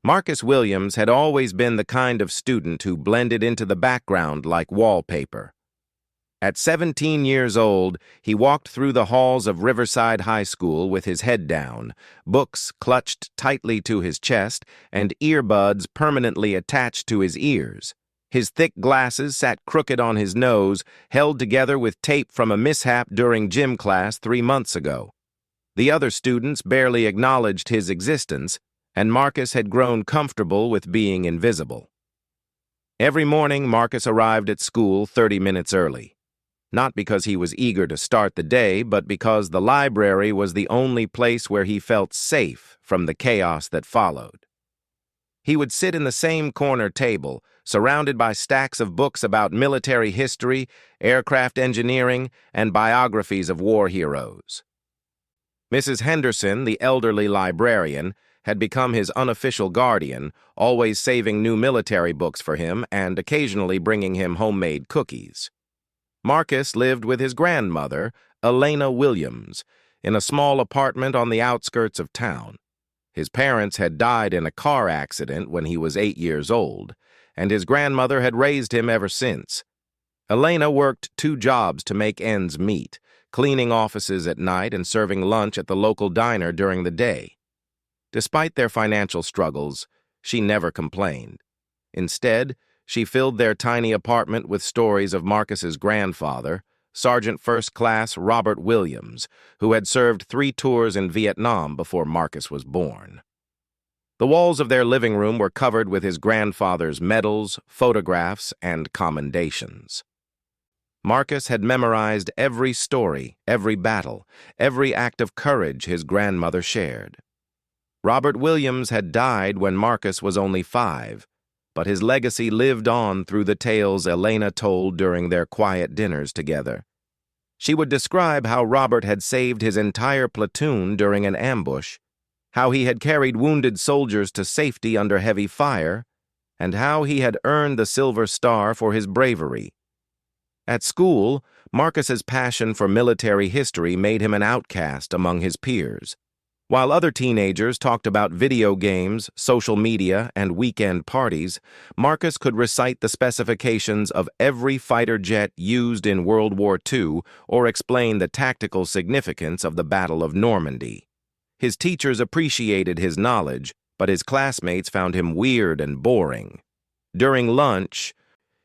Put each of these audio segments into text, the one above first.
Marcus Williams had always been the kind of student who blended into the background like wallpaper. At 17 years old, he walked through the halls of Riverside High School with his head down, books clutched tightly to his chest, and earbuds permanently attached to his ears. His thick glasses sat crooked on his nose, held together with tape from a mishap during gym class 3 months ago. The other students barely acknowledged his existence, and Marcus had grown comfortable with being invisible. Every morning, Marcus arrived at school 30 minutes early. Not because he was eager to start the day, but because the library was the only place where he felt safe from the chaos that followed. He would sit in the same corner table, surrounded by stacks of books about military history, aircraft engineering, and biographies of war heroes. Mrs. Henderson, the elderly librarian, had become his unofficial guardian, always saving new military books for him and occasionally bringing him homemade cookies. Marcus lived with his grandmother, Elena Williams, in a small apartment on the outskirts of town. His parents had died in a car accident when he was 8 years old, and his grandmother had raised him ever since. Elena worked 2 jobs to make ends meet, cleaning offices at night and serving lunch at the local diner during the day. Despite their financial struggles, she never complained. Instead, she filled their tiny apartment with stories of Marcus's grandfather, Sergeant First Class Robert Williams, who had served 3 tours in Vietnam before Marcus was born. The walls of their living room were covered with his grandfather's medals, photographs, and commendations. Marcus had memorized every story, every battle, every act of courage his grandmother shared. Robert Williams had died when Marcus was only 5, but his legacy lived on through the tales Elena told during their quiet dinners together. She would describe how Robert had saved his entire platoon during an ambush, how he had carried wounded soldiers to safety under heavy fire, and how he had earned the Silver Star for his bravery. At school, Marcus's passion for military history made him an outcast among his peers. While other teenagers talked about video games, social media, and weekend parties, Marcus could recite the specifications of every fighter jet used in World War II or explain the tactical significance of the Battle of Normandy. His teachers appreciated his knowledge, but his classmates found him weird and boring. During lunch,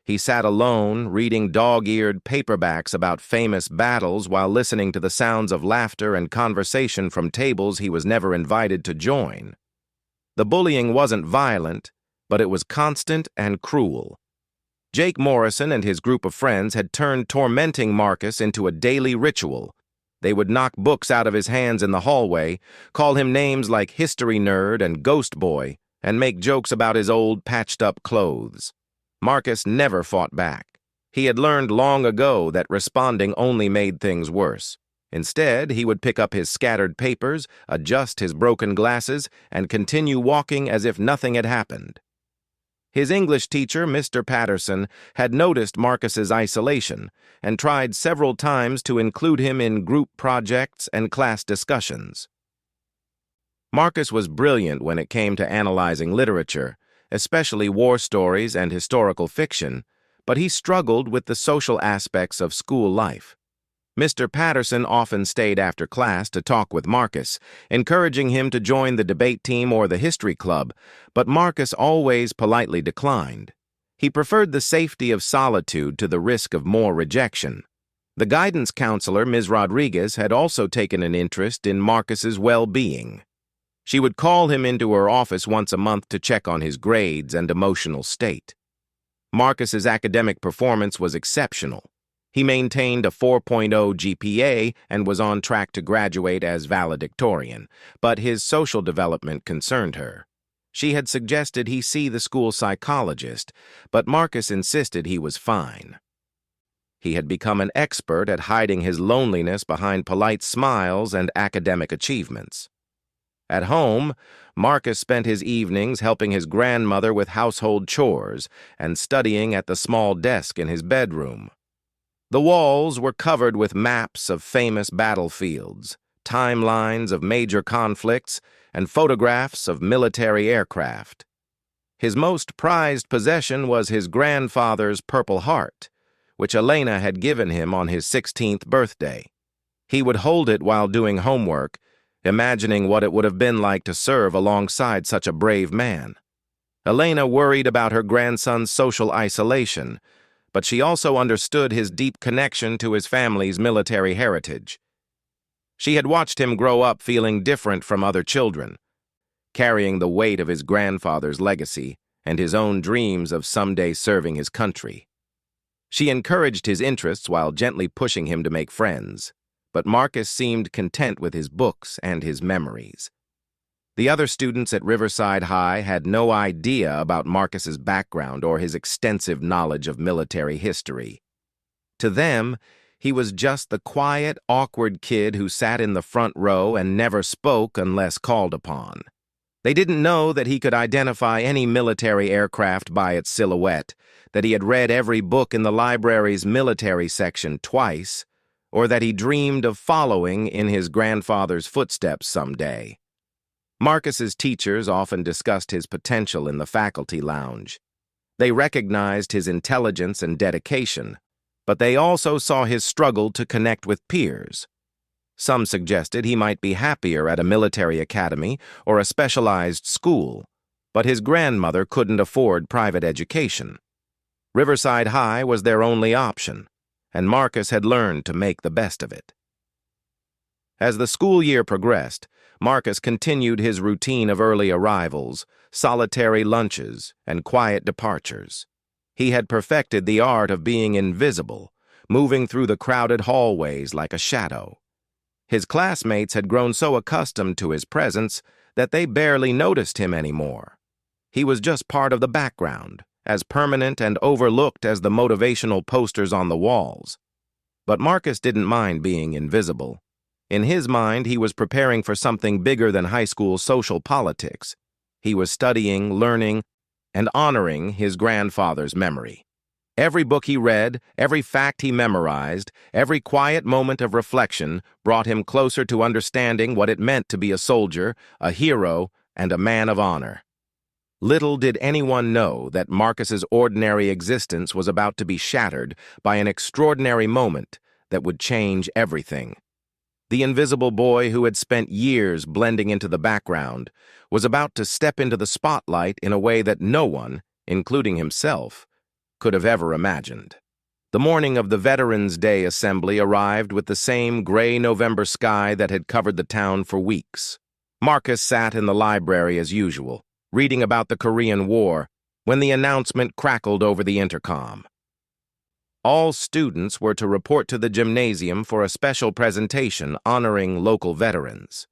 he sat alone, reading dog-eared paperbacks about famous battles while listening to the sounds of laughter and conversation from tables he was never invited to join. The bullying wasn't violent, but it was constant and cruel. Jake Morrison and his group of friends had turned tormenting Marcus into a daily ritual. They would knock books out of his hands in the hallway, call him names like History Nerd and Ghost Boy, and make jokes about his old, patched-up clothes. Marcus never fought back. He had learned long ago that responding only made things worse. Instead, he would pick up his scattered papers, adjust his broken glasses, and continue walking as if nothing had happened. His English teacher, Mr. Patterson, had noticed Marcus's isolation and tried several times to include him in group projects and class discussions. Marcus was brilliant when it came to analyzing literature, especially war stories and historical fiction, but he struggled with the social aspects of school life. Mr. Patterson often stayed after class to talk with Marcus, encouraging him to join the debate team or the history club, but Marcus always politely declined. He preferred the safety of solitude to the risk of more rejection. The guidance counselor, Ms. Rodriguez, had also taken an interest in Marcus's well-being. She would call him into her office once a month to check on his grades and emotional state. Marcus's academic performance was exceptional. He maintained a 4.0 GPA and was on track to graduate as valedictorian, but his social development concerned her. She had suggested he see the school psychologist, but Marcus insisted he was fine. He had become an expert at hiding his loneliness behind polite smiles and academic achievements. At home, Marcus spent his evenings helping his grandmother with household chores and studying at the small desk in his bedroom. The walls were covered with maps of famous battlefields, timelines of major conflicts, and photographs of military aircraft. His most prized possession was his grandfather's Purple Heart, which Elena had given him on his 16th birthday. He would hold it while doing homework, imagining what it would have been like to serve alongside such a brave man. Elena worried about her grandson's social isolation, but she also understood his deep connection to his family's military heritage. She had watched him grow up feeling different from other children, carrying the weight of his grandfather's legacy and his own dreams of someday serving his country. She encouraged his interests while gently pushing him to make friends, but Marcus seemed content with his books and his memories. The other students at Riverside High had no idea about Marcus's background or his extensive knowledge of military history. To them, he was just the quiet, awkward kid who sat in the front row and never spoke unless called upon. They didn't know that he could identify any military aircraft by its silhouette, that he had read every book in the library's military section twice, or that he dreamed of following in his grandfather's footsteps someday. Marcus's teachers often discussed his potential in the faculty lounge. They recognized his intelligence and dedication, but they also saw his struggle to connect with peers. Some suggested he might be happier at a military academy or a specialized school, but his grandmother couldn't afford private education. Riverside High was their only option, and Marcus had learned to make the best of it. As the school year progressed, Marcus continued his routine of early arrivals, solitary lunches, and quiet departures. He had perfected the art of being invisible, moving through the crowded hallways like a shadow. His classmates had grown so accustomed to his presence that they barely noticed him anymore. He was just part of the background, as permanent and overlooked as the motivational posters on the walls. But Marcus didn't mind being invisible. In his mind, he was preparing for something bigger than high school social politics. He was studying, learning, and honoring his grandfather's memory. Every book he read, every fact he memorized, every quiet moment of reflection brought him closer to understanding what it meant to be a soldier, a hero, and a man of honor. Little did anyone know that Marcus's ordinary existence was about to be shattered by an extraordinary moment that would change everything. The invisible boy who had spent years blending into the background was about to step into the spotlight in a way that no one, including himself, could have ever imagined. The morning of the Veterans Day assembly arrived with the same gray November sky that had covered the town for weeks. Marcus sat in the library as usual, reading about the Korean War, when the announcement crackled over the intercom. All students were to report to the gymnasium for a special presentation honoring local veterans.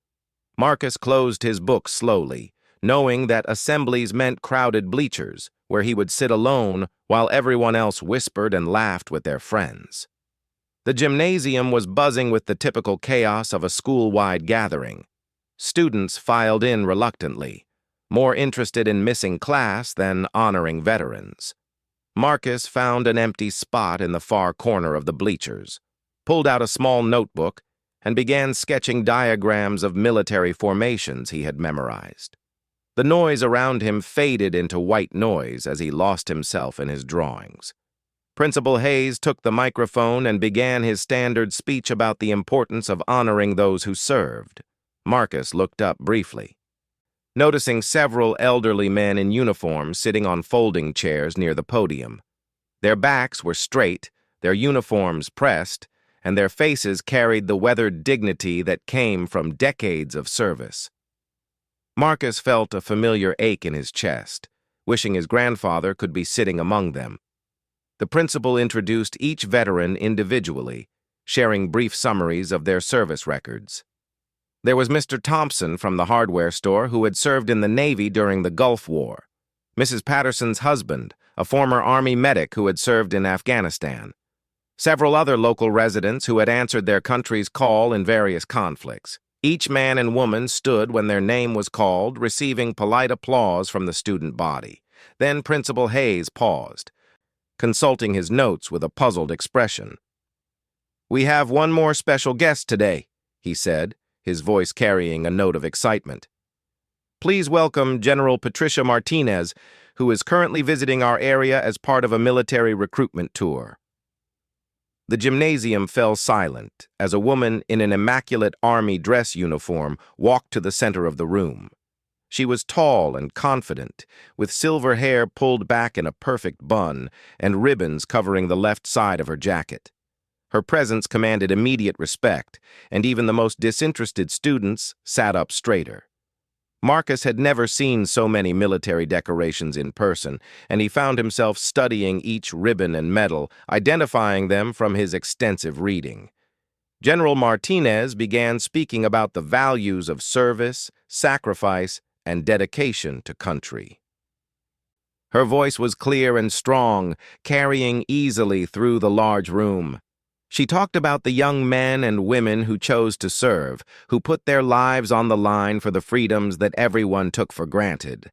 Marcus closed his book slowly, knowing that assemblies meant crowded bleachers, where he would sit alone while everyone else whispered and laughed with their friends. The gymnasium was buzzing with the typical chaos of a school-wide gathering. Students filed in reluctantly, more interested in missing class than honoring veterans. Marcus found an empty spot in the far corner of the bleachers, pulled out a small notebook, and began sketching diagrams of military formations he had memorized. The noise around him faded into white noise as he lost himself in his drawings. Principal Hayes took the microphone and began his standard speech about the importance of honoring those who served. Marcus looked up briefly, noticing several elderly men in uniform sitting on folding chairs near the podium. Their backs were straight, their uniforms pressed, and their faces carried the weathered dignity that came from decades of service. Marcus felt a familiar ache in his chest, wishing his grandfather could be sitting among them. The principal introduced each veteran individually, sharing brief summaries of their service records. There was Mr. Thompson from the hardware store who had served in the Navy during the Gulf War, Mrs. Patterson's husband, a former Army medic who had served in Afghanistan, several other local residents who had answered their country's call in various conflicts. Each man and woman stood when their name was called, receiving polite applause from the student body. Then Principal Hayes paused, consulting his notes with a puzzled expression. "We have one more special guest today," he said, his voice carrying a note of excitement. Please welcome General Patricia Martinez, who is currently visiting our area as part of a military recruitment tour." The gymnasium fell silent as a woman in an immaculate army dress uniform walked to the center of the room. She was tall and confident, with silver hair pulled back in a perfect bun and ribbons covering the left side of her jacket. Her presence commanded immediate respect, and even the most disinterested students sat up straighter. Marcus had never seen so many military decorations in person, and he found himself studying each ribbon and medal, identifying them from his extensive reading. General Martinez began speaking about the values of service, sacrifice, and dedication to country. Her voice was clear and strong, carrying easily through the large room. She talked about the young men and women who chose to serve, who put their lives on the line for the freedoms that everyone took for granted.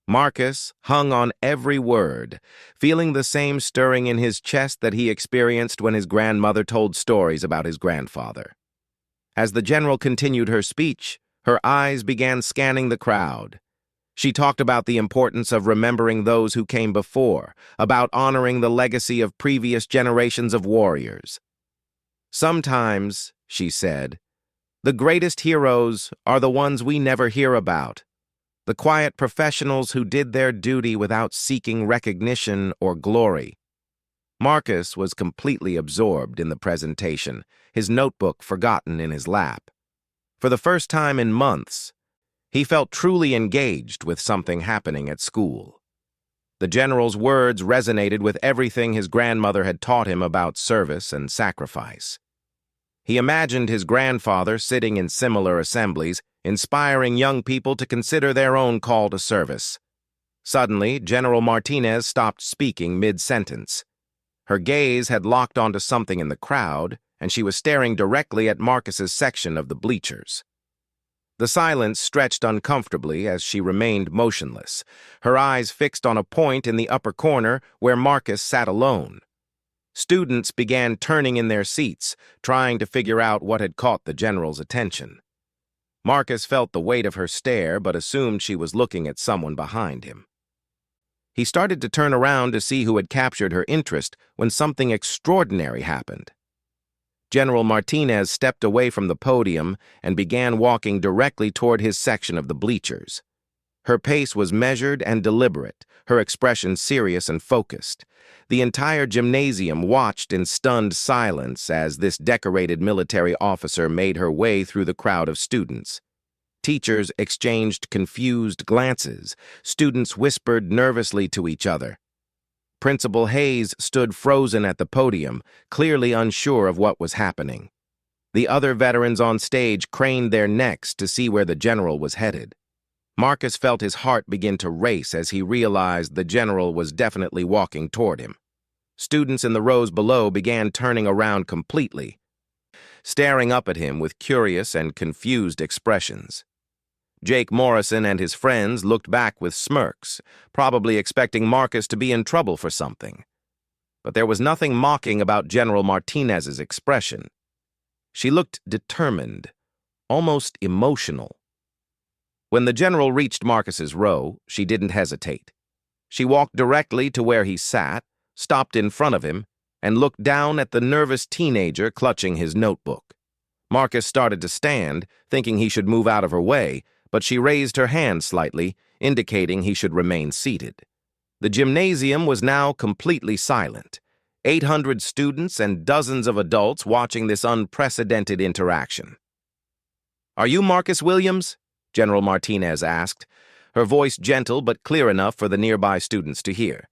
Marcus hung on every word, feeling the same stirring in his chest that he experienced when his grandmother told stories about his grandfather. As the general continued her speech, her eyes began scanning the crowd. She talked about the importance of remembering those who came before, about honoring the legacy of previous generations of warriors. "Sometimes," she said, "the greatest heroes are the ones we never hear about, the quiet professionals who did their duty without seeking recognition or glory." Marcus was completely absorbed in the presentation, his notebook forgotten in his lap. For the first time in months, he felt truly engaged with something happening at school. The general's words resonated with everything his grandmother had taught him about service and sacrifice. He imagined his grandfather sitting in similar assemblies, inspiring young people to consider their own call to service. Suddenly, General Martinez stopped speaking mid-sentence. Her gaze had locked onto something in the crowd, and she was staring directly at Marcus's section of the bleachers. The silence stretched uncomfortably as she remained motionless, her eyes fixed on a point in the upper corner where Marcus sat alone. Students began turning in their seats, trying to figure out what had caught the general's attention. Marcus felt the weight of her stare but assumed she was looking at someone behind him. He started to turn around to see who had captured her interest when something extraordinary happened. General Martinez stepped away from the podium and began walking directly toward his section of the bleachers. Her pace was measured and deliberate, her expression serious and focused. The entire gymnasium watched in stunned silence as this decorated military officer made her way through the crowd of students. Teachers exchanged confused glances. Students whispered nervously to each other. Principal Hayes stood frozen at the podium, clearly unsure of what was happening. The other veterans on stage craned their necks to see where the general was headed. Marcus felt his heart begin to race as he realized the general was definitely walking toward him. Students in the rows below began turning around completely, staring up at him with curious and confused expressions. Jake Morrison and his friends looked back with smirks, probably expecting Marcus to be in trouble for something. But there was nothing mocking about General Martinez's expression. She looked determined, almost emotional. When the general reached Marcus's row, she didn't hesitate. She walked directly to where he sat, stopped in front of him, and looked down at the nervous teenager clutching his notebook. Marcus started to stand, thinking he should move out of her way, but she raised her hand slightly, indicating he should remain seated. The gymnasium was now completely silent, 800 students and dozens of adults watching this unprecedented interaction. "Are you Marcus Williams?" General Martinez asked, her voice gentle but clear enough for the nearby students to hear.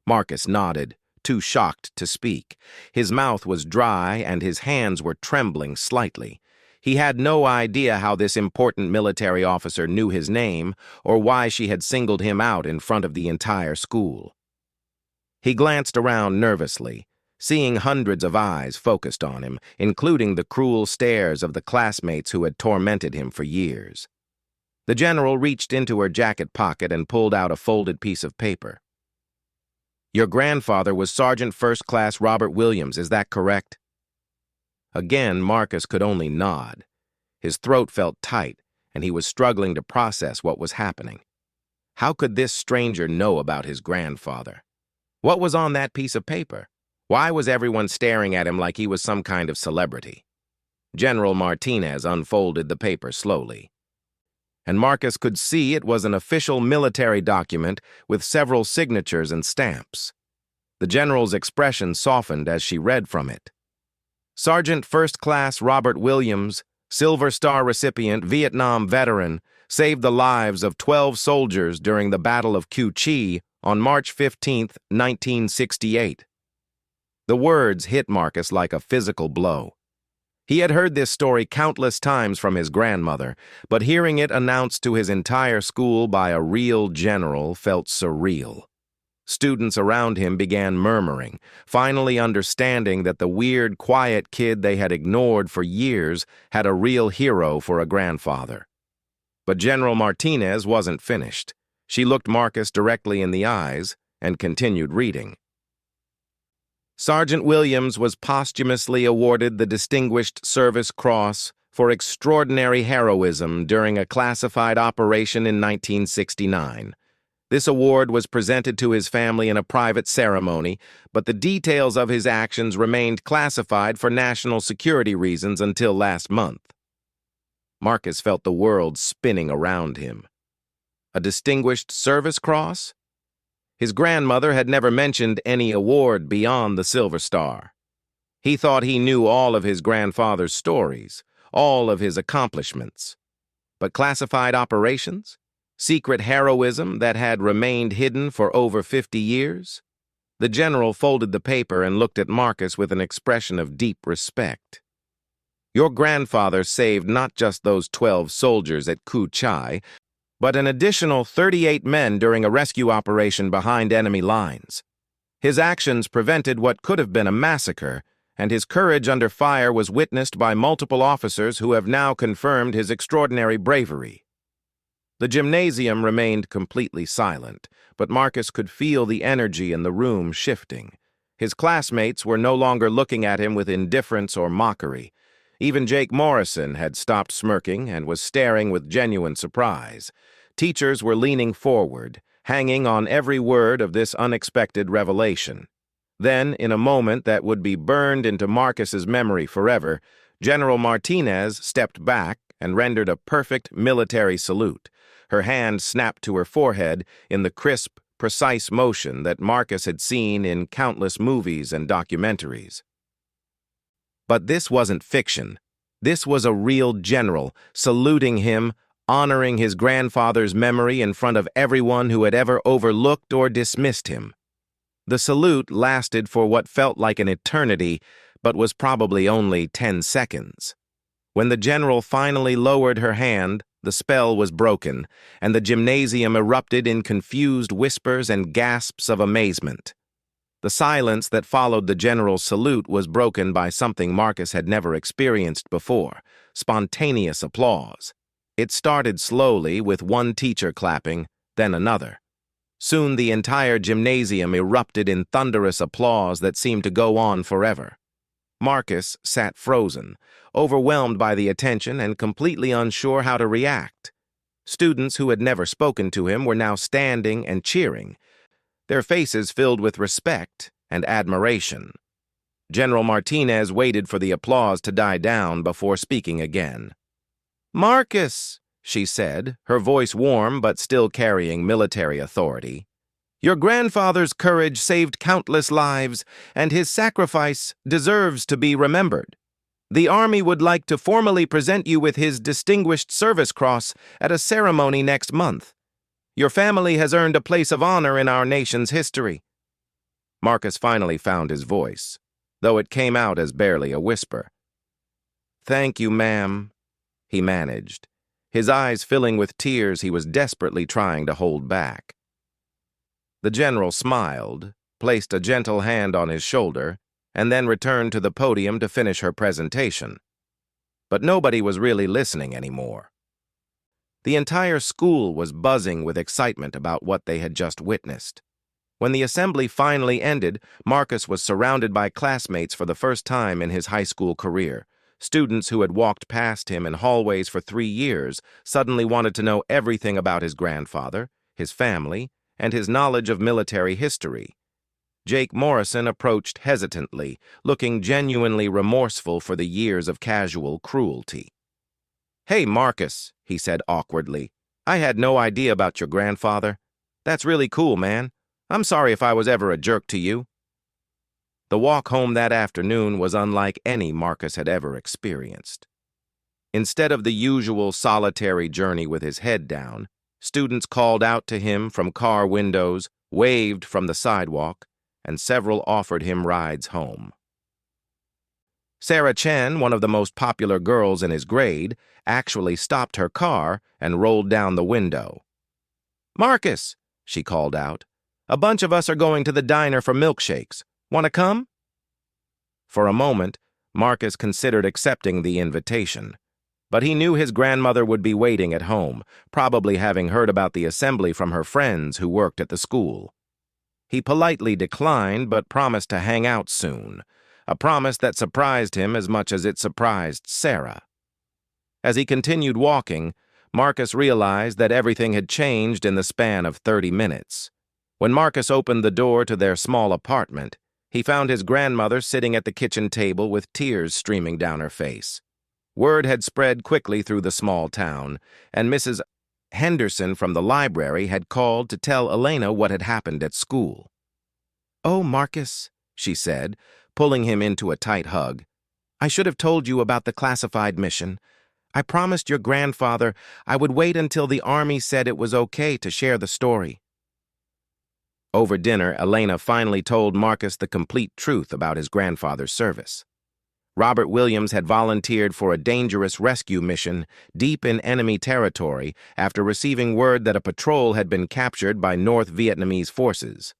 Marcus nodded, too shocked to speak. His mouth was dry and his hands were trembling slightly. He had no idea how this important military officer knew his name or why she had singled him out in front of the entire school. He glanced around nervously, seeing hundreds of eyes focused on him, including the cruel stares of the classmates who had tormented him for years. The general reached into her jacket pocket and pulled out a folded piece of paper. "Your grandfather was Sergeant First Class Robert Williams, is that correct?" Again, Marcus could only nod. His throat felt tight, and he was struggling to process what was happening. How could this stranger know about his grandfather? What was on that piece of paper? Why was everyone staring at him like he was some kind of celebrity? General Martinez unfolded the paper slowly, and Marcus could see it was an official military document with several signatures and stamps. The general's expression softened as she read from it. Sergeant First Class Robert Williams, Silver Star recipient, Vietnam veteran, saved the lives of 12 soldiers during the Battle of Cu Chi on March 15, 1968. The words hit Marcus like a physical blow. He had heard this story countless times from his grandmother, but hearing it announced to his entire school by a real general felt surreal. Students around him began murmuring, finally understanding that the weird, quiet kid they had ignored for years had a real hero for a grandfather. But General Martinez wasn't finished. She looked Marcus directly in the eyes and continued reading. Sergeant Williams was posthumously awarded the Distinguished Service Cross for extraordinary heroism during a classified operation in 1969. This award was presented to his family in a private ceremony, but the details of his actions remained classified for national security reasons until last month. Marcus felt the world spinning around him. A Distinguished Service Cross? His grandmother had never mentioned any award beyond the Silver Star. He thought he knew all of his grandfather's stories, all of his accomplishments. But classified operations? Secret heroism that had remained hidden for over 50 years? The general folded the paper and looked at Marcus with an expression of deep respect. Your grandfather saved not just those 12 soldiers at Cu Chi, but an additional 38 men during a rescue operation behind enemy lines. His actions prevented what could have been a massacre, and his courage under fire was witnessed by multiple officers who have now confirmed his extraordinary bravery. The gymnasium remained completely silent, but Marcus could feel the energy in the room shifting. His classmates were no longer looking at him with indifference or mockery. Even Jake Morrison had stopped smirking and was staring with genuine surprise. Teachers were leaning forward, hanging on every word of this unexpected revelation. Then, in a moment that would be burned into Marcus's memory forever, General Martinez stepped back and rendered a perfect military salute. Her hand snapped to her forehead in the crisp, precise motion that Marcus had seen in countless movies and documentaries. But this wasn't fiction. This was a real general, saluting him, honoring his grandfather's memory in front of everyone who had ever overlooked or dismissed him. The salute lasted for what felt like an eternity, but was probably only 10 seconds. When the general finally lowered her hand, the spell was broken, and the gymnasium erupted in confused whispers and gasps of amazement. The silence that followed the general's salute was broken by something Marcus had never experienced before: spontaneous applause. It started slowly, with one teacher clapping, then another. Soon the entire gymnasium erupted in thunderous applause that seemed to go on forever. Marcus sat frozen, overwhelmed by the attention and completely unsure how to react. Students who had never spoken to him were now standing and cheering, their faces filled with respect and admiration. General Martinez waited for the applause to die down before speaking again. "Marcus," she said, her voice warm but still carrying military authority, "your grandfather's courage saved countless lives, and his sacrifice deserves to be remembered. The Army would like to formally present you with his Distinguished Service Cross at a ceremony next month. Your family has earned a place of honor in our nation's history." Marcus finally found his voice, though it came out as barely a whisper. "Thank you, ma'am," he managed, his eyes filling with tears he was desperately trying to hold back. The general smiled, placed a gentle hand on his shoulder, and then returned to the podium to finish her presentation. But nobody was really listening anymore. The entire school was buzzing with excitement about what they had just witnessed. When the assembly finally ended, Marcus was surrounded by classmates for the first time in his high school career. Students who had walked past him in hallways for 3 years suddenly wanted to know everything about his grandfather, his family, and his knowledge of military history. Jake Morrison approached hesitantly, looking genuinely remorseful for the years of casual cruelty. "Hey, Marcus," he said awkwardly. "I had no idea about your grandfather. That's really cool, man. I'm sorry if I was ever a jerk to you." The walk home that afternoon was unlike any Marcus had ever experienced. Instead of the usual solitary journey with his head down, students called out to him from car windows, waved from the sidewalk, and several offered him rides home. Sarah Chen, one of the most popular girls in his grade, actually stopped her car and rolled down the window. "Marcus," she called out, "a bunch of us are going to the diner for milkshakes. Want to come?" For a moment, Marcus considered accepting the invitation, but he knew his grandmother would be waiting at home, probably having heard about the assembly from her friends who worked at the school. He politely declined, but promised to hang out soon, a promise that surprised him as much as it surprised Sarah. As he continued walking, Marcus realized that everything had changed in the span of 30 minutes. When Marcus opened the door to their small apartment, he found his grandmother sitting at the kitchen table with tears streaming down her face. Word had spread quickly through the small town, and Mrs. Henderson from the library had called to tell Elena what had happened at school. "Oh, Marcus," she said, pulling him into a tight hug. "I should have told you about the classified mission. I promised your grandfather I would wait until the Army said it was okay to share the story." Over dinner, Elena finally told Marcus the complete truth about his grandfather's service. Robert Williams had volunteered for a dangerous rescue mission deep in enemy territory after receiving word that a patrol had been captured by North Vietnamese forces.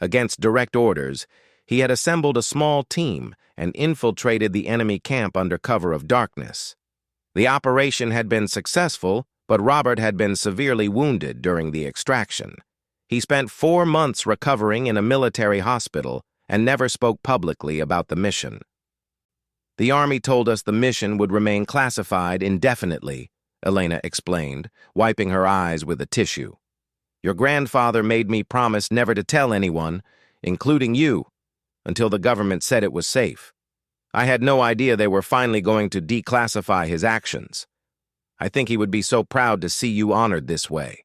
Against direct orders, he had assembled a small team and infiltrated the enemy camp under cover of darkness. The operation had been successful, but Robert had been severely wounded during the extraction. He spent 4 months recovering in a military hospital and never spoke publicly about the mission. "The Army told us the mission would remain classified indefinitely," Elena explained, wiping her eyes with a tissue. "Your grandfather made me promise never to tell anyone, including you, until the government said it was safe. I had no idea they were finally going to declassify his actions. I think he would be so proud to see you honored this way."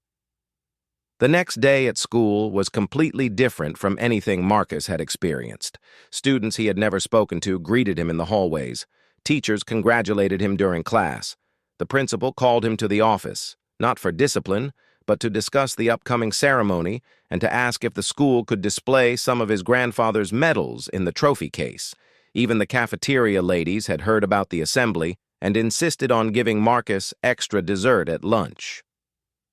The next day at school was completely different from anything Marcus had experienced. Students he had never spoken to greeted him in the hallways. Teachers congratulated him during class. The principal called him to the office, not for discipline, but to discuss the upcoming ceremony and to ask if the school could display some of his grandfather's medals in the trophy case. Even the cafeteria ladies had heard about the assembly and insisted on giving Marcus extra dessert at lunch.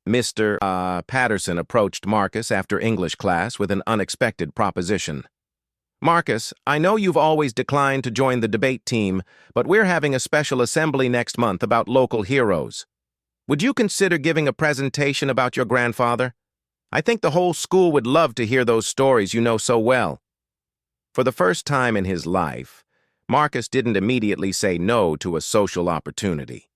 Mr. Patterson approached Marcus after English class with an unexpected proposition. "Marcus, I know you've always declined to join the debate team, but we're having a special assembly next month about local heroes. Would you consider giving a presentation about your grandfather? I think the whole school would love to hear those stories you know so well." For the first time in his life, Marcus didn't immediately say no to a social opportunity.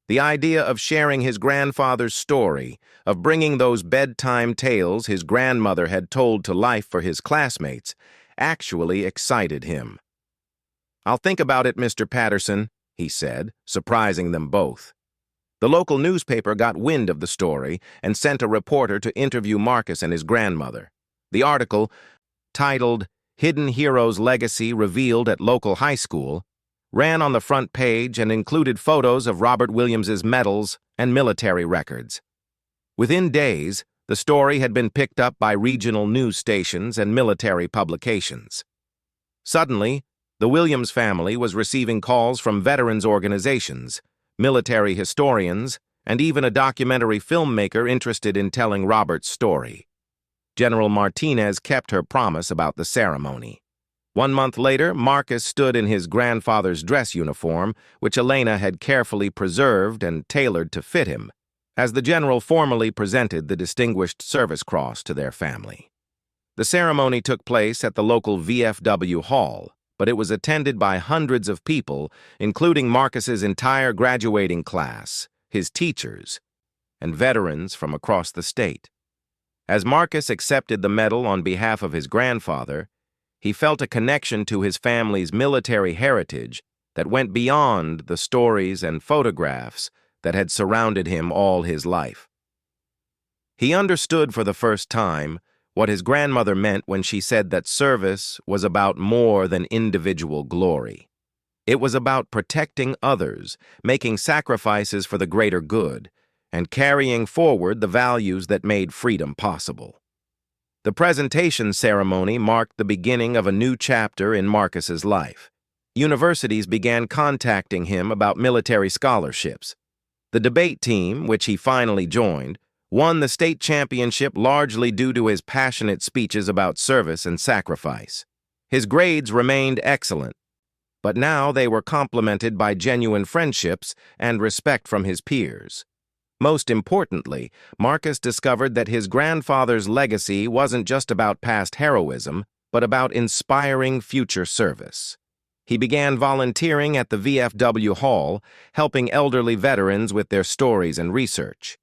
The idea of sharing his grandfather's story, of bringing those bedtime tales his grandmother had told to life for his classmates, actually excited him. "I'll think about it, Mr. Patterson," he said, surprising them both. The local newspaper got wind of the story and sent a reporter to interview Marcus and his grandmother. The article, titled "Hidden Heroes' Legacy Revealed at Local High School," ran on the front page and included photos of Robert Williams's medals and military records. Within days, the story had been picked up by regional news stations and military publications. Suddenly, the Williams family was receiving calls from veterans organizations, military historians, and even a documentary filmmaker interested in telling Robert's story. General Martinez kept her promise about the ceremony. 1 month later, Marcus stood in his grandfather's dress uniform, which Elena had carefully preserved and tailored to fit him, as the general formally presented the Distinguished Service Cross to their family. The ceremony took place at the local VFW hall, but it was attended by hundreds of people, including Marcus's entire graduating class, his teachers, and veterans from across the state. As Marcus accepted the medal on behalf of his grandfather, he felt a connection to his family's military heritage that went beyond the stories and photographs that had surrounded him all his life. He understood for the first time what his grandmother meant when she said that service was about more than individual glory. It was about protecting others, making sacrifices for the greater good, and carrying forward the values that made freedom possible. The presentation ceremony marked the beginning of a new chapter in Marcus's life. Universities began contacting him about military scholarships. The debate team, which he finally joined, won the state championship largely due to his passionate speeches about service and sacrifice. His grades remained excellent, but now they were complemented by genuine friendships and respect from his peers. Most importantly, Marcus discovered that his grandfather's legacy wasn't just about past heroism, but about inspiring future service. He began volunteering at the VFW Hall, helping elderly veterans with their stories and research.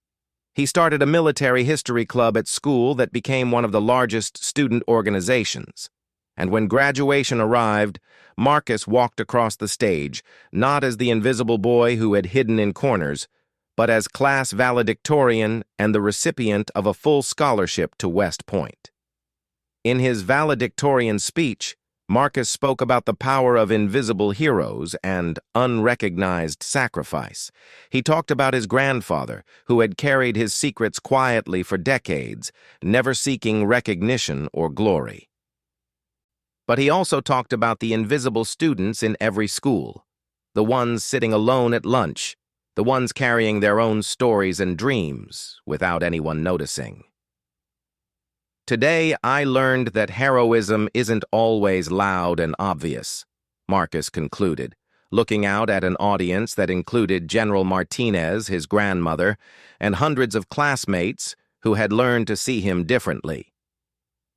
He started a military history club at school that became one of the largest student organizations. And when graduation arrived, Marcus walked across the stage, not as the invisible boy who had hidden in corners, but as class valedictorian and the recipient of a full scholarship to West Point. In his valedictorian speech, Marcus spoke about the power of invisible heroes and unrecognized sacrifice. He talked about his grandfather, who had carried his secrets quietly for decades, never seeking recognition or glory. But he also talked about the invisible students in every school, the ones sitting alone at lunch, the ones carrying their own stories and dreams without anyone noticing. Today, I learned that heroism isn't always loud and obvious, Marcus concluded, looking out at an audience that included General Martinez, his grandmother, and hundreds of classmates who had learned to see him differently.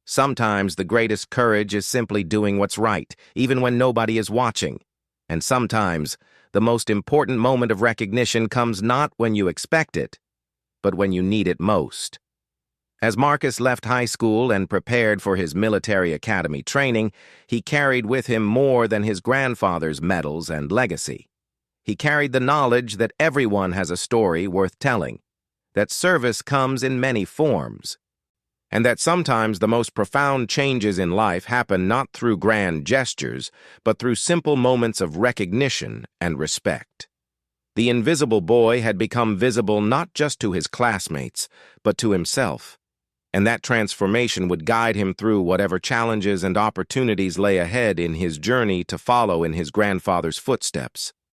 Sometimes the greatest courage is simply doing what's right, even when nobody is watching. And sometimes the most important moment of recognition comes not when you expect it, but when you need it most. As Marcus left high school and prepared for his military academy training, he carried with him more than his grandfather's medals and legacy. He carried the knowledge that everyone has a story worth telling, that service comes in many forms, and that sometimes the most profound changes in life happen not through grand gestures, but through simple moments of recognition and respect. The invisible boy had become visible not just to his classmates, but to himself, and that transformation would guide him through whatever challenges and opportunities lay ahead in his journey to follow in his grandfather's footsteps.